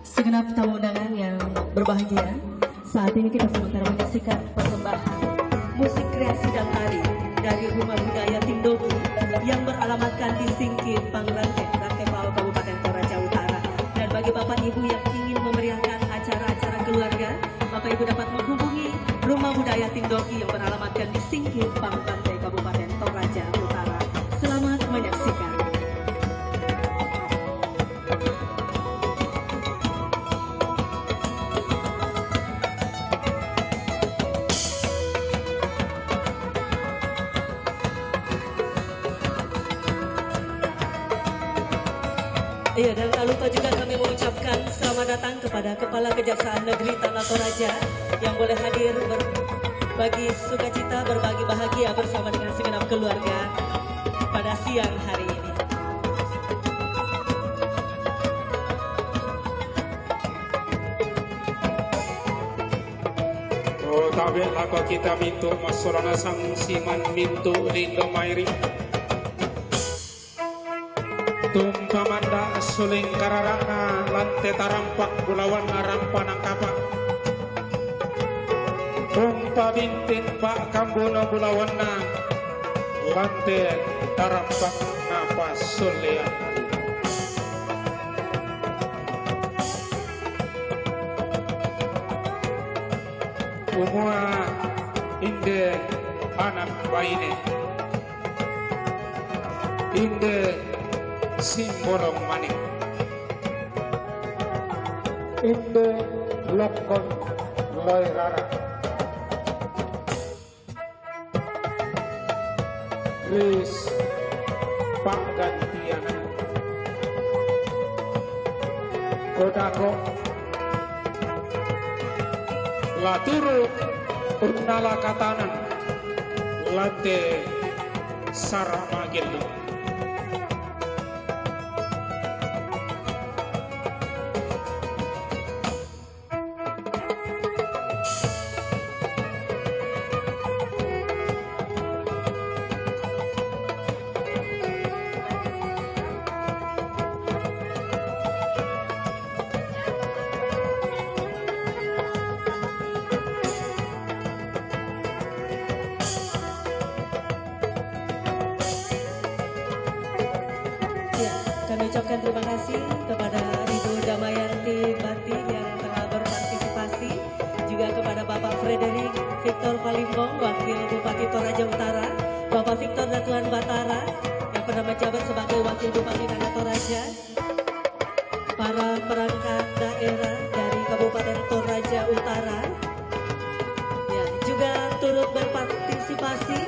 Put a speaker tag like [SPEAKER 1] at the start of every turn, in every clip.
[SPEAKER 1] Segenap tamu undangan yang berbahagia, saat ini kita sementara menyaksikan persembahan musik kreasi dan tari dari Rumah Budaya Tindoku yang beralamatkan di Singkil, Pangrante, Rantepao, Kabupaten Toraja Utara. Dan bagi Bapak Ibu yang ingin memeriahkan acara-acara keluarga, Bapak Ibu dapat menghubungi Rumah Budaya Tindoku yang beralamatkan di Singkil, Pangrante, Kabupaten Toraja Utara. Selamat menyaksikan. Iya, dan tak lupa juga kami mengucapkan selamat datang kepada Kepala Kejaksaan Negeri Tanah Toraja yang boleh hadir berbagi sukacita, berbagi bahagia bersama dengan segenap keluarga pada siang hari ini.
[SPEAKER 2] Oh, tabe lako kita mintu masurana sang siman mintu lindo mairi. Tumpamanda suling kararana lante tarampak bulawan rampana kapak. Tumpa bintin pak kambono bulawana lante tarampak napas sulian. Umua inde anak baine inde simbolong manik inde lokon loy rara Kris pak gantian kodako laturu urnala katanan lante sarama gelu.
[SPEAKER 1] Kami ucapkan terima kasih kepada Ibu Damayanti Bati yang telah berpartisipasi, juga kepada Bapak Frederick Victor Palimbong, Wakil Bupati Toraja Utara, Bapak Victor Datuan Batara yang pernah menjabat sebagai Wakil Bupati Tanah Toraja, para perangkat daerah dari Kabupaten Toraja Utara, ya, juga turut berpartisipasi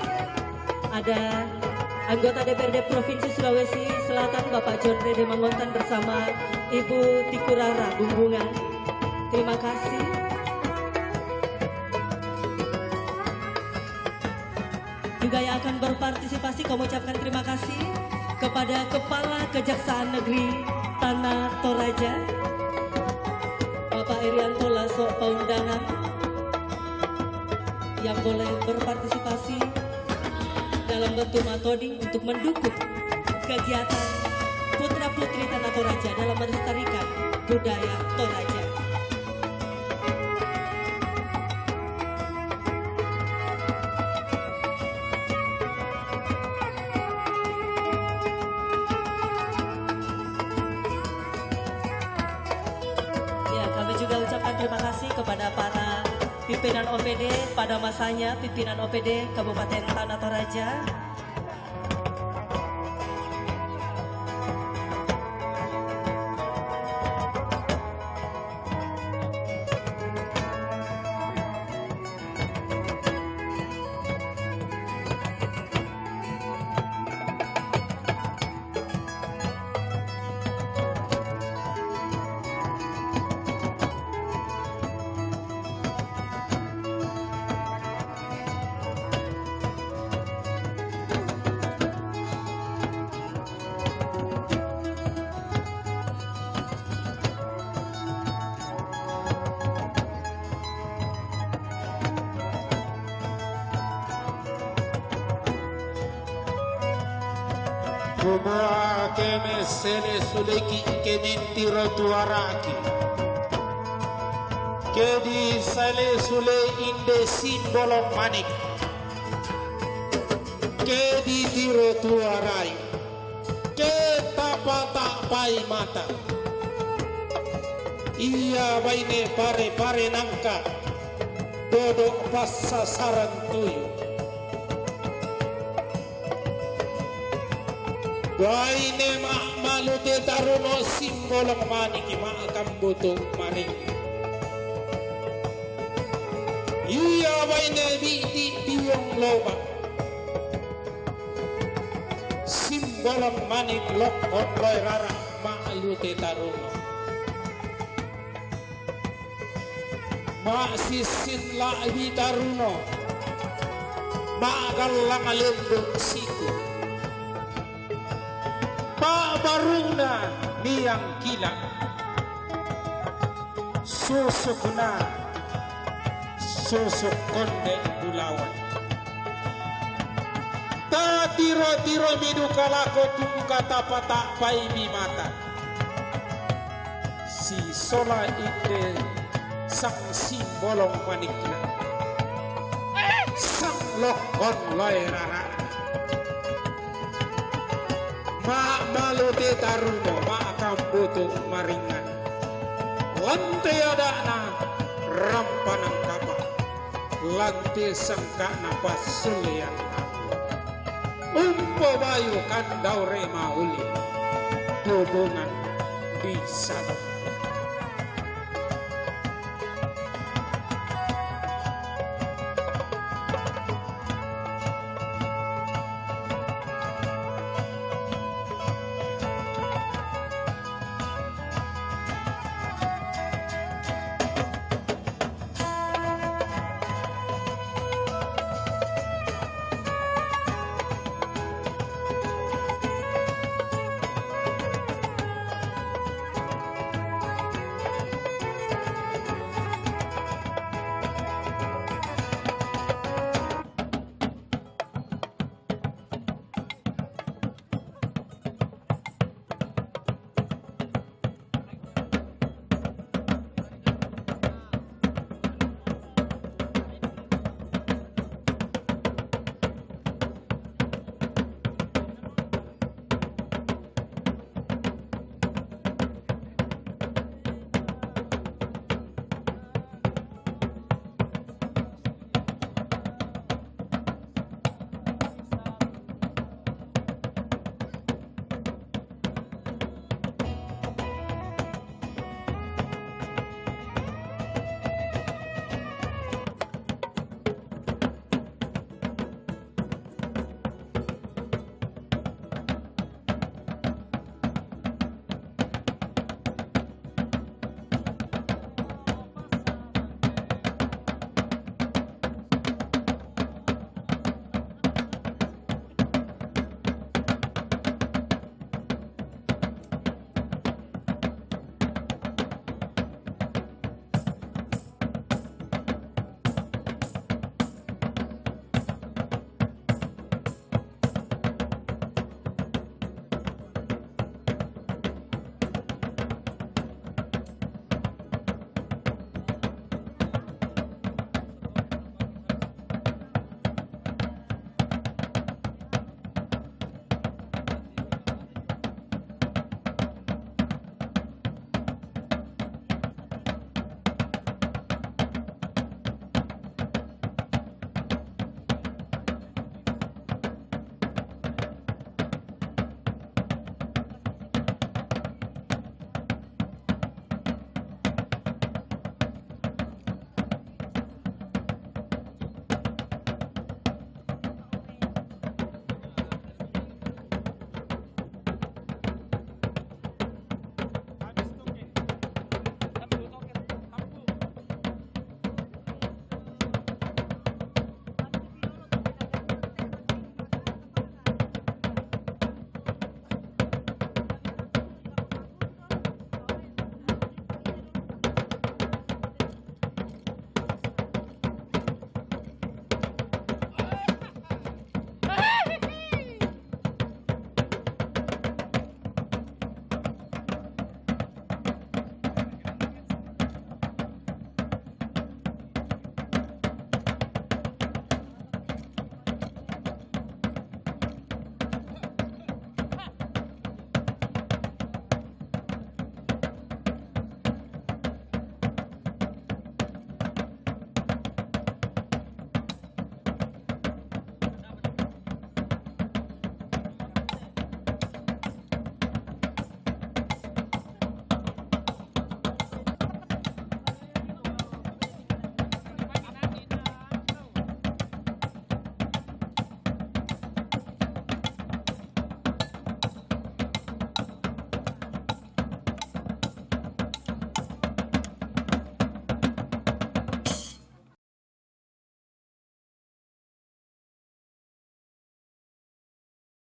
[SPEAKER 1] ada anggota DPRD Provinsi Sulawesi Selatan Bapak John Rede Mangontan bersama Ibu Tikurara Bumbungan. Terima kasih. Juga yang akan berpartisipasi kami ucapkan terima kasih kepada Kepala Kejaksaan Negeri Tanah Toraja Bapak Irianto Lasso Paundangan yang boleh berpartisipasi dalam bentuk matoding untuk mendukung kegiatan putra-putri Tanah Toraja dalam melestarikan budaya Toraja. Ya, kami juga ucapkan terima kasih kepada para pimpinan OPD pada masanya, pimpinan OPD Kabupaten Tanah Toraja.
[SPEAKER 2] Boboa keme sele suleki kemintiro tuaraki. Kedi sale sule inde simbolo manik. Kedi tiro tuarai. Ke tapai mata. Iya baine pare nangka. Dodok pas sasaran tuyu. Baine malute taruno simbolong maniki maakam buto maring. Iya baine biti biong loba. Simbolong manik lokon loy rara malute taruno. Ma sisin la bitaruno. Ma galang alendong siku. Ma baruna niyang kila. Susuk na. Susuk konde bulawan. Ta tiro midukalako tungka tapata pai mata. Si sola ide sang simbolong manikna. Sang lokon loy rara. Ma malute taruno ma kambuto maringan. Lante adana rampanang kapa. Lante sangka napas sulian aku. Umpo bayu kandau rema uli. Dodongan di sana.